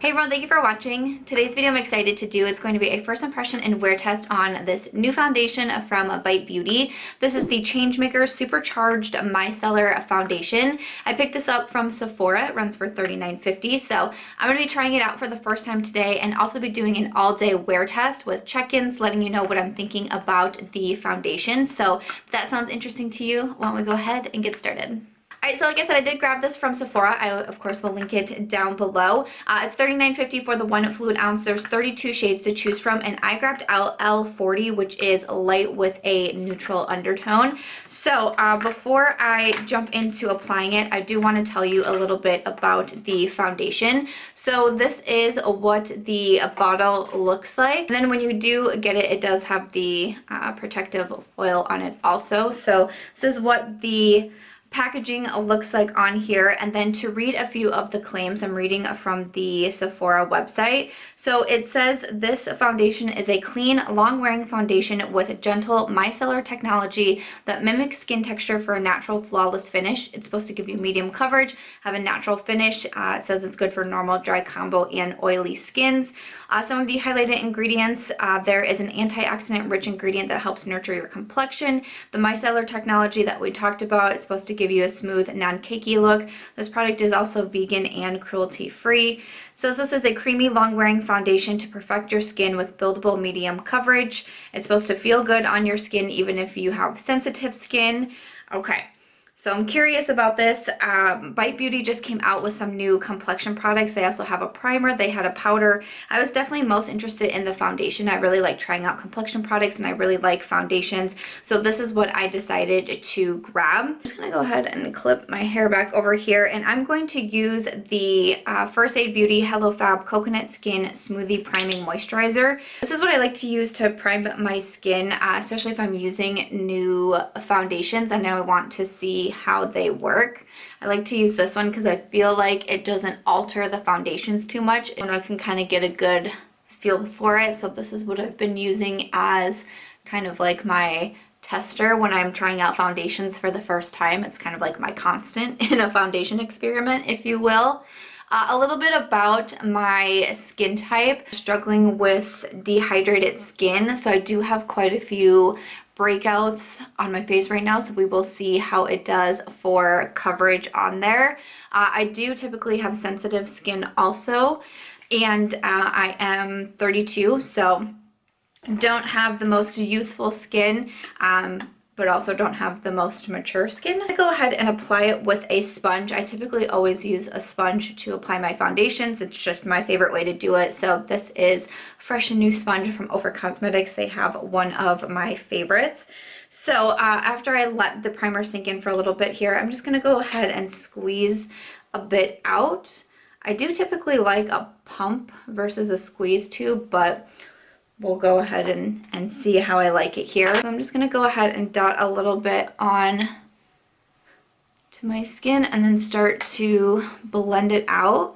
Hey everyone, thank you for watching. Today's video I'm excited to do. It's going to be a first impression and wear test on this new foundation from Bite Beauty. This is the Changemaker Supercharged Micellar Foundation. I picked this up from Sephora. It runs for $39.50. So I'm going to be trying it out for the first time today and also be doing an all-day wear test with check-ins, letting you know what I'm thinking about the foundation. So if that sounds interesting to you, why don't we go ahead and get started. Alright, so like I said, I did grab this from Sephora. I, of course, will link it down below. It's $39.50 for the 1 fluid ounce. There's 32 shades to choose from, and I grabbed out L40, which is light with a neutral undertone. So before I jump into applying it, I do want to tell you a little bit about the foundation. So this is what the bottle looks like. And then when you do get it, it does have the protective foil on it also. So this is what the packaging looks like on here. And then to read a few of the claims, I'm reading from the Sephora website. So it says this foundation is a clean, long-wearing foundation with gentle micellar technology that mimics skin texture for a natural, flawless finish. It's supposed to give you medium coverage, have a natural finish. It says it's good for normal, dry, combo, and oily skins. Some of the highlighted ingredients, there is an antioxidant-rich ingredient that helps nurture your complexion. The micellar technology that we talked about, it's supposed to give you a smooth, non-cakey look. This product is also vegan and cruelty-free. So this is a creamy, long-wearing foundation to perfect your skin with buildable medium coverage. It's supposed to feel good on your skin even if you have sensitive skin. Okay. So I'm curious about this. Bite Beauty just came out with some new complexion products. They also have a primer. They had a powder. I was definitely most interested in the foundation. I really like trying out complexion products and I really like foundations. So this is what I decided to grab. I'm just going to go ahead and clip my hair back over here, and I'm going to use the First Aid Beauty Hello Fab Coconut Skin Smoothie Priming Moisturizer. This is what I like to use to prime my skin, especially if I'm using new foundations. I know I want to see how they work. I like to use this one because I feel like it doesn't alter the foundations too much and I can kind of get a good feel for it. So this is what I've been using as kind of like my tester when I'm trying out foundations for the first time. It's kind of like my constant in a foundation experiment, if you will. A little bit about my skin type. Struggling with dehydrated skin, so I do have quite a few breakouts on my face right now, so we will see how it does for coverage on there. I do typically have sensitive skin also, and I am 32, so don't have the most youthful skin, but also don't have the most mature skin. I go ahead and apply it with a sponge. I typically always use a sponge to apply my foundations. It's just my favorite way to do it. So this is Fresh and New Sponge from Ofra Cosmetics. They have one of my favorites. So after I let the primer sink in for a little bit here, I'm just gonna go ahead and squeeze a bit out. I do typically like a pump versus a squeeze tube, but we'll go ahead and see how I like it here. So I'm just going to go ahead and dot a little bit on to my skin and then start to blend it out.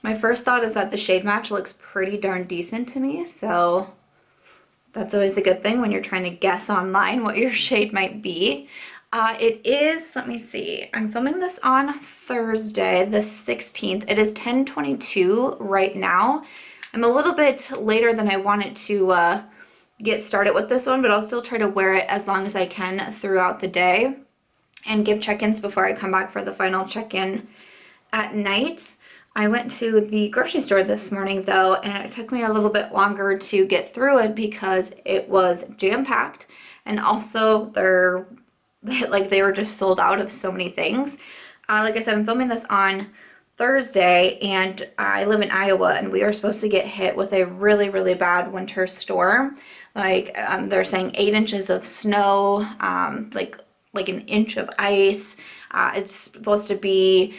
My first thought is that the shade match looks pretty darn decent to me, so that's always a good thing when you're trying to guess online what your shade might be. It is, let me see, I'm filming this on Thursday the 16th. It is 10:22 right now. I'm a little bit later than I wanted to get started with this one, but I'll still try to wear it as long as I can throughout the day and give check-ins before I come back for the final check-in at night. I went to the grocery store this morning though, and it took me a little bit longer to get through it because it was jam-packed, and also they were just sold out of so many things. Like I said, I'm filming this on Thursday, and I live in Iowa, and we are supposed to get hit with a really, really bad winter storm. Like they're saying 8 inches of snow, like an inch of ice. It's supposed to be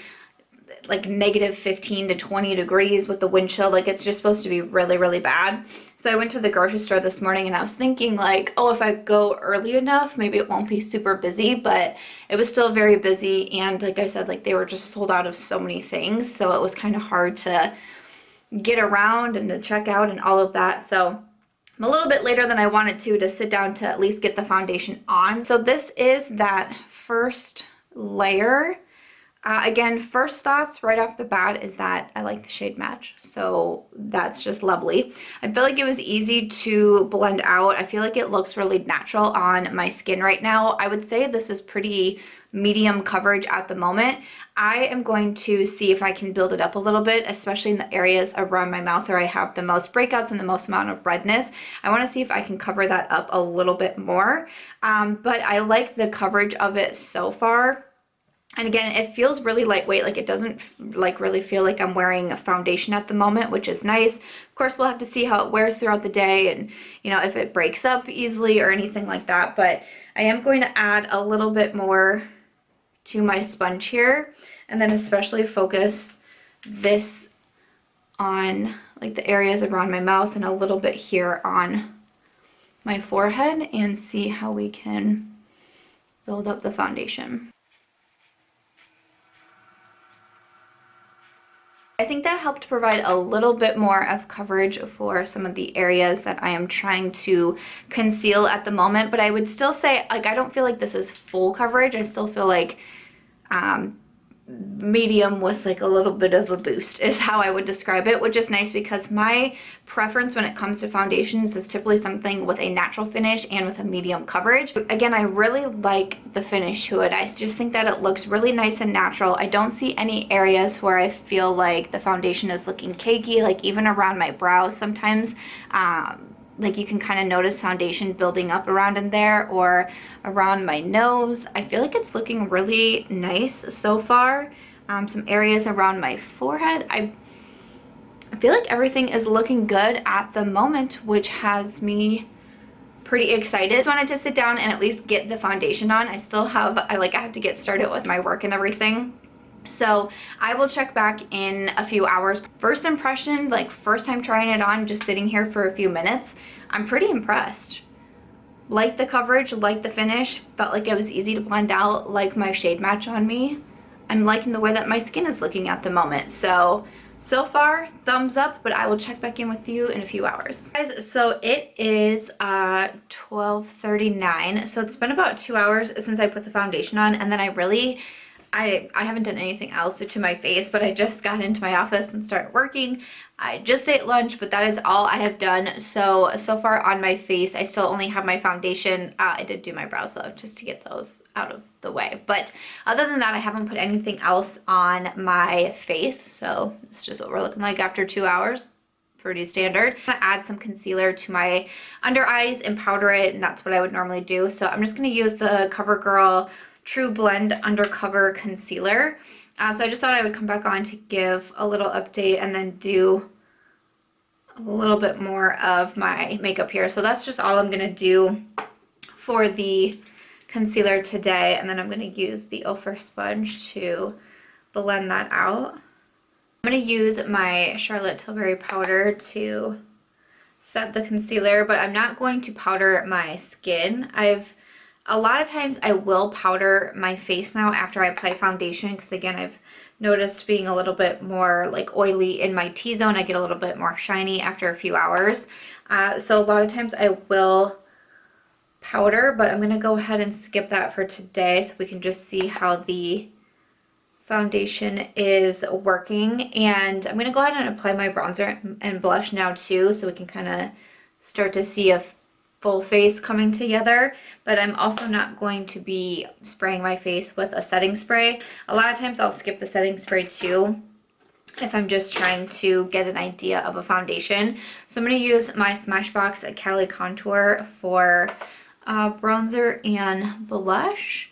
like negative 15 to 20 degrees with the wind chill. Like it's just supposed to be really, really bad. So I went to the grocery store this morning and I was thinking like, oh, if I go early enough, maybe it won't be super busy, but it was still very busy. And like I said, like they were just sold out of so many things. So it was kind of hard to get around and to check out and all of that. So I'm a little bit later than I wanted to sit down to at least get the foundation on. So this is that first layer. Again, first thoughts right off the bat is that I like the shade match, so that's just lovely. I feel like it was easy to blend out. I feel like it looks really natural on my skin right now. I would say this is pretty medium coverage at the moment. I am going to see if I can build it up a little bit, especially in the areas around my mouth where I have the most breakouts and the most amount of redness. I want to see if I can cover that up a little bit more, but I like the coverage of it so far. And again, it feels really lightweight, like it doesn't like really feel like I'm wearing a foundation at the moment, which is nice. Of course, we'll have to see how it wears throughout the day and, you know, if it breaks up easily or anything like that. But I am going to add a little bit more to my sponge here, and then especially focus this on like the areas around my mouth and a little bit here on my forehead, and see how we can build up the foundation. I think that helped provide a little bit more of coverage for some of the areas that I am trying to conceal at the moment, but I would still say, like, I don't feel like this is full coverage. I still feel like medium with like a little bit of a boost is how I would describe it, which is nice because my preference when it comes to foundations is typically something with a natural finish and with a medium coverage. Again, I really like the finish to it. I just think that it looks really nice and natural. I don't see any areas where I feel like the foundation is looking cakey, like even around my brows sometimes. Like you can kind of notice foundation building up around in there, or around my nose. I feel like it's looking really nice so far. Some areas around my forehead. I feel like everything is looking good at the moment, which has me pretty excited. Just wanted to sit down and at least get the foundation on. I still have, I have to get started with my work and everything. So I will check back in a few hours. First impression, like first time trying it on, just sitting here for a few minutes, I'm pretty impressed. Like the coverage, like the finish, felt like it was easy to blend out, like my shade match on me. I'm liking the way that my skin is looking at the moment. So far, thumbs up, but I will check back in with you in a few hours. Guys, so it is 12:39. So it's been about 2 hours since I put the foundation on, and then I haven't done anything else to my face, but I just got into my office and started working. I just ate lunch, but that is all I have done. So far on my face, I still only have my foundation. I did do my brows though, just to get those out of the way. But other than that, I haven't put anything else on my face. So it's just what we're looking like after 2 hours. Pretty standard. I'm gonna add some concealer to my under eyes and powder it, and that's what I would normally do. So I'm just gonna use the Covergirl True Blend Undercover Concealer. So I just thought I would come back on to give a little update and then do a little bit more of my makeup here. So that's just all I'm gonna do for the concealer today, and then I'm gonna use the Ofra Sponge to blend that out. I'm gonna use my Charlotte Tilbury powder to set the concealer, but I'm not going to powder my skin. A lot of times I will powder my face now after I apply foundation, because again, I've noticed being a little bit more like oily in my T-zone. I get a little bit more shiny after a few hours. So a lot of times I will powder, but I'm gonna go ahead and skip that for today so we can just see how the foundation is working. And I'm gonna go ahead and apply my bronzer and blush now too, so we can kind of start to see a full face coming together. But I'm also not going to be spraying my face with a setting spray. A lot of times I'll skip the setting spray too if I'm just trying to get an idea of a foundation. So I'm going to use my Smashbox Cali contour for bronzer and blush.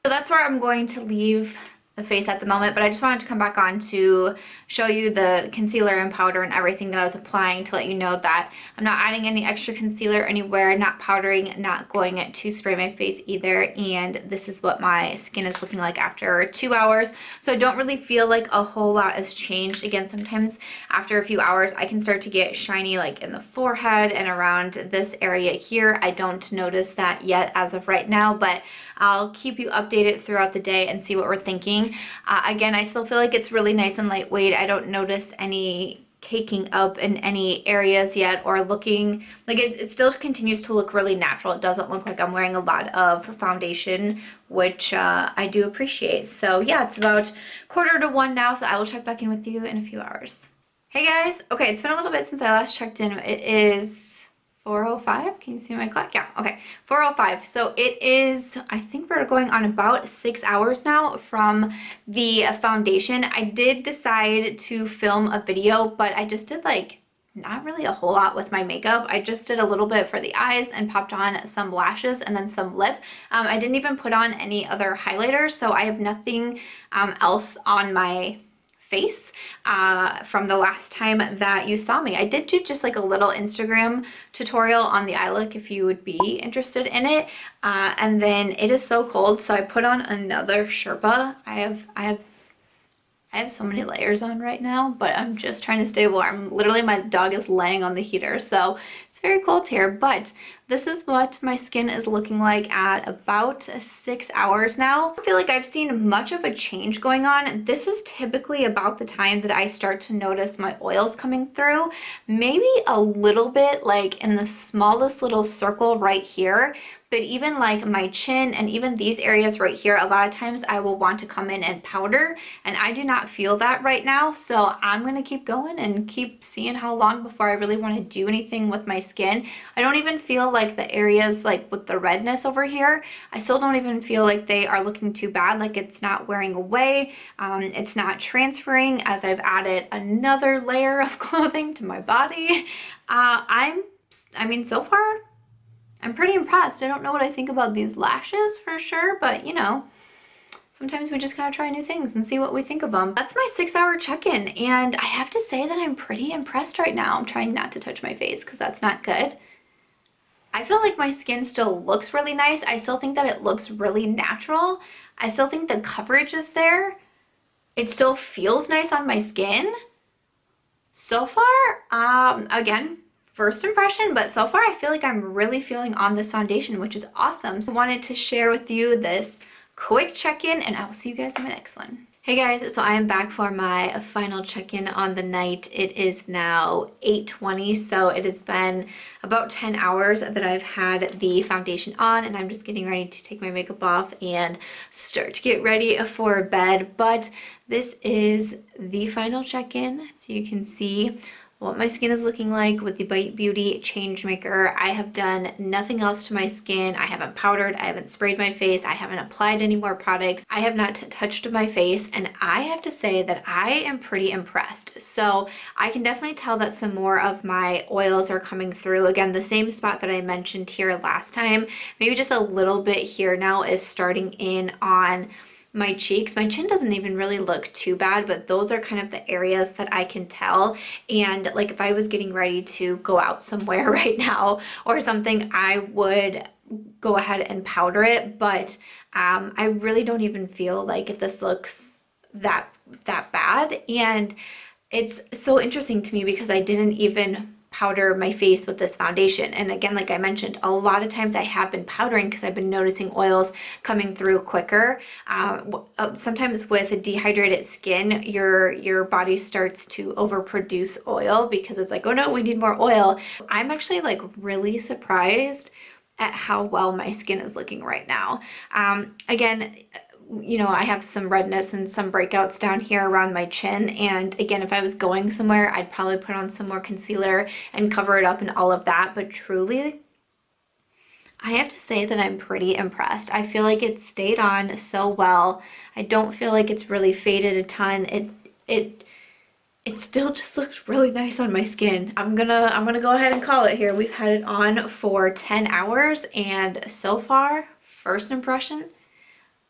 So that's where I'm going to leave the face at the moment, but I just wanted to come back on to show you the concealer and powder and everything that I was applying, to let you know that I'm not adding any extra concealer anywhere, not powdering, not going to spray my face either. And this is what my skin is looking like after 2 hours. So I don't really feel like a whole lot has changed. Again, sometimes after a few hours I can start to get shiny like in the forehead and around this area here. I don't notice that yet as of right now, but I'll keep you updated throughout the day and see what we're thinking. Again, I still feel like it's really nice and lightweight. I don't notice any caking up in any areas yet or looking like it still continues to look really natural. It doesn't look like I'm wearing a lot of foundation, which I do appreciate. So yeah, it's about 12:45 now, so I will check back in with you in a few hours. Hey guys, okay, it's been a little bit since I last checked in. It is 4:05. Can you see my clock? Yeah, okay, 4:05. So it is, I think we're going on about 6 hours now from the foundation. I did decide to film a video, but I just did like not really a whole lot with my makeup. I just did a little bit for the eyes and popped on some lashes and then some lip. I didn't even put on any other highlighters, so I have nothing else on my face from the last time that you saw me. I did do just like a little Instagram tutorial on the eye look if you would be interested in it. And then it is so cold, so I put on another Sherpa. I have so many layers on right now, but I'm just trying to stay warm. Literally, my dog is laying on the heater, so it's very cold here, but this is what my skin is looking like at about 6 hours now. I feel like I've seen much of a change going on. This is typically about the time that I start to notice my oils coming through, maybe a little bit like in the smallest little circle right here. But even like my chin and even these areas right here, a lot of times I will want to come in and powder, and I do not feel that right now. So I'm going to keep going and keep seeing how long before I really want to do anything with my skin. I don't even feel like the areas like with the redness over here, I still don't even feel like they are looking too bad. Like it's not wearing away. It's not transferring as I've added another layer of clothing to my body. I mean, so far, I'm pretty impressed. I don't know what I think about these lashes for sure, but you know, sometimes we just gotta try new things and see what we think of them. That's my 6-hour check-in, and I have to say that I'm pretty impressed right now. I'm trying not to touch my face because that's not good. I feel like my skin still looks really nice. I still think that it looks really natural. I still think the coverage is there. It still feels nice on my skin. So far, again, first impression, but so far I feel like I'm really feeling on this foundation, which is awesome. So I wanted to share with you this quick check-in, and I will see you guys in my next one. Hey guys, so I am back for my final check-in on the night. It is now 8:20, so it has been about 10 hours that I've had the foundation on, and I'm just getting ready to take my makeup off and start to get ready for bed. But this is the final check-in, so you can see what my skin is looking like with the Bite Beauty Changemaker. I have done nothing else to my skin. I haven't powdered, I haven't sprayed my face, I haven't applied any more products. I have not touched my face, and I have to say that I am pretty impressed. So I can definitely tell that some more of my oils are coming through. Again, the same spot that I mentioned here last time, maybe just a little bit here now is starting in on my cheeks. My chin doesn't even really look too bad, but those are kind of the areas that I can tell. And like if I was getting ready to go out somewhere right now or something, I would go ahead and powder it, but I really don't even feel like this looks that bad. And it's so interesting to me because I didn't even powder my face with this foundation. And again, like I mentioned, a lot of times I have been powdering because I've been noticing oils coming through quicker. Sometimes with dehydrated skin, your body starts to overproduce oil because it's like, oh no, we need more oil. I'm actually like really surprised at how well my skin is looking right now. Again, you know, I have some redness and some breakouts down here around my chin, and again, if I was going somewhere, I'd probably put on some more concealer and cover it up and all of that, but truly, I have to say that I'm pretty impressed. I feel like it stayed on so well. I don't feel like it's really faded a ton. It still just looks really nice on my skin. I'm gonna go ahead and call it here. We've had it on for 10 hours, and so far, first impression,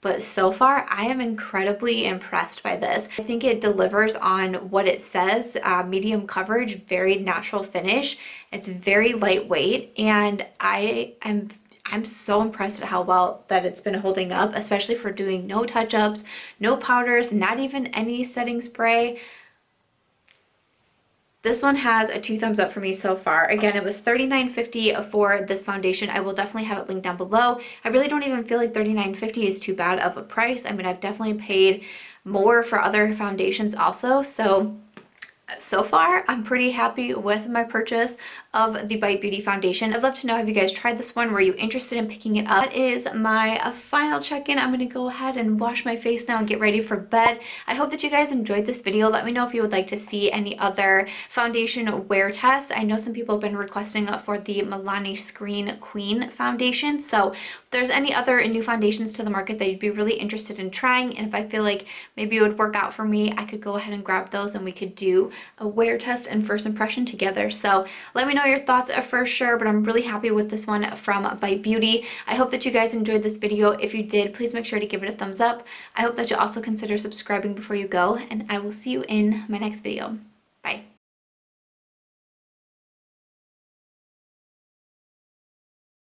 but so far, I am incredibly impressed by this. I think it delivers on what it says, medium coverage, very natural finish. It's very lightweight, and I'm so impressed at how well that it's been holding up, especially for doing no touch-ups, no powders, not even any setting spray. This one has a 2 thumbs up for me so far. Again, it was $39.50 for this foundation. I will definitely have it linked down below. I really don't even feel like $39.50 is too bad of a price. I mean, I've definitely paid more for other foundations also. So So far, I'm pretty happy with my purchase of the Bite Beauty foundation. I'd love to know, have you guys tried this one? Were you interested in picking it up? That is my final check-in. I'm gonna go ahead and wash my face now and get ready for bed. I hope that you guys enjoyed this video. Let me know if you would like to see any other foundation wear tests. I know some people have been requesting for the Milani Screen Queen foundation. So if there's any other new foundations to the market that you'd be really interested in trying, and if I feel like maybe it would work out for me, I could go ahead and grab those and we could do a wear test and first impression together. So let me know your thoughts for sure, but I'm really happy with this one from Bite Beauty. I hope that you guys enjoyed this video. If you did, please make sure to give it a thumbs up. I hope that you also consider subscribing before you go, and I will see you in my next video.